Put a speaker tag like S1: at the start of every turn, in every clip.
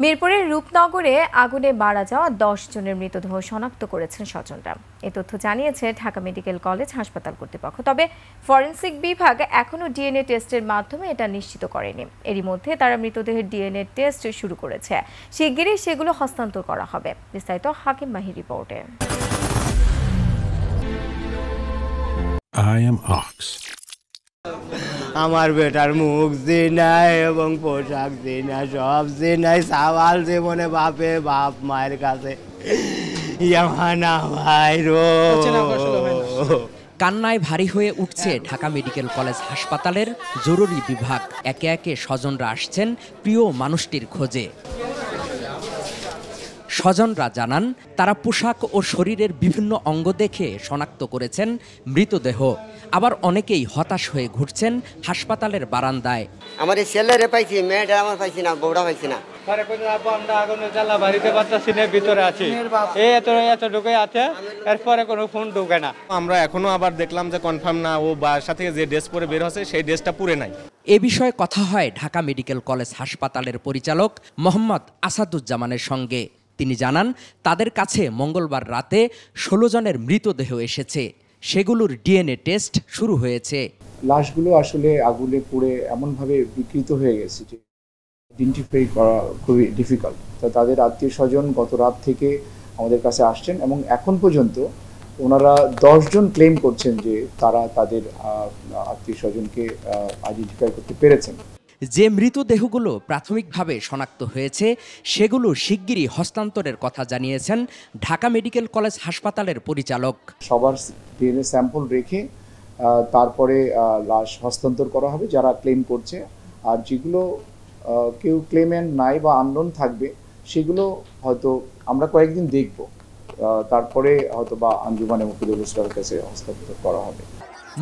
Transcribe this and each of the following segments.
S1: মিরপুরের রূপনগরে আগুনে মারা যাওয়া 10 জনের মৃতদেহ শনাক্ত করেছেন স্বজনরা। এ তথ্য জানিয়েছে ঢাকা মেডিকেল কলেজ হাসপাতাল কর্তৃপক্ষ। তবে ফরেনসিক বিভাগ এখনও ডিএনএ টেস্টের মাধ্যমে এটা নিশ্চিত করেনি। এরই মধ্যে তারা মৃতদেহের ডিএনএ টেস্ট শুরু করেছে। শিগগিরই সেগুলো হস্তান্তর করা হবে। বিস্তারিত হাকিম মাহির রিপোর্টে।
S2: I am Ox.
S3: আমার বেটার মুখ জিনাই এবং পোশাক জিনাই সব জিনাই সাওয়াল জীবনে বাপ মায়ের কাছে ইয়ামানা ভাই রো।
S4: কান্নায় ভারী হয়ে উঠছে ঢাকা মেডিকেল কলেজ হাসপাতালের জরুরি বিভাগ। একে একে স্বজনরা আসছেন প্রিয় মানুষটির খোঁজে। স্বজনরা জানান তারা পোশাক ও শরীরের বিভিন্ন অঙ্গ দেখে শনাক্ত করেছেন মৃতদেহ। আবার অনেকেই হতাশ হয়ে ঘুরছেন হাসপাতালের বারান্দায়।
S3: আমার এই ছেলেরে পাইছি, মেয়েটা আমার পাইছি না, বউটা পাইছি না।
S5: ভিতরে আছি এত ঢুকে আছে, এরপরে কোনো ফোন ঢুকে না।
S6: আমরা এখনো আবার দেখলাম যে কনফার্ম না, ও বাসা থেকে যে ড্রেস পরে বের হচ্ছে সেই ড্রেসটা পুরে নাই।
S4: এ বিষয়ে কথা হয় ঢাকা মেডিকেল কলেজ হাসপাতালের পরিচালক মোহাম্মদ আসাদুজ্জামানের সঙ্গে। তিনি জানান তাদের কাছে মঙ্গলবার রাতে 16 জনের মৃতদেহ এসেছে। সেগুলোর ডিএনএ টেস্ট শুরু হয়েছে।
S7: লাশগুলো আসলে আগুনে পুড়ে এমনভাবে বিকৃত হয়ে গেছে যে আইডেন্টিফাই করা খুবই ডিফিকাল্ট। তো তাদের আত্মীয় স্বজন গত রাত থেকে আমাদের কাছে আসছেন এবং এখন পর্যন্ত ওনারা 10 জন ক্লেম করছেন যে তারা তাদের আত্মীয় স্বজনকে আইডেন্টিফাই করতে পেরেছেন।
S4: যে মৃতদেহগুলো প্রাথমিকভাবে শনাক্ত হয়েছে সেগুলো শিগগিরই হস্তান্তরের কথা জানিয়েছেন ঢাকা মেডিকেল কলেজ হাসপাতালের পরিচালক।
S7: সবার ডিএনএ স্যাম্পল রেখে তারপরে লাশ হস্তান্তর করা হবে যারা ক্লেম করছে। আর যেগুলো কেউ ক্লেমেন্ট নাই বা আননোন থাকবে সেগুলো হয়তো আমরা কয়েকদিন দেখব, তারপরে হয়তো বা আঞ্জুমানে মুফিদুল ইসলামের কাছে হস্তান্তর করা হবে।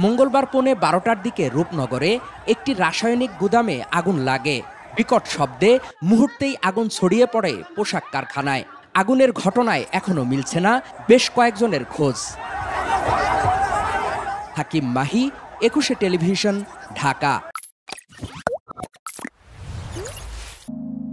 S4: মঙ্গলবার পৌনে 12টার দিকে রূপনগরে একটি রাসায়নিক গুদামে আগুন লাগে। বিকট শব্দে মুহূর্তেই আগুন ছড়িয়ে পড়ে পোশাক কারখানায়। আগুনের ঘটনায় এখনো মিলছে না বেশ কয়েকজনের খোঁজ। হাকিম মাহি, 21 টেলিভিশন, ঢাকা।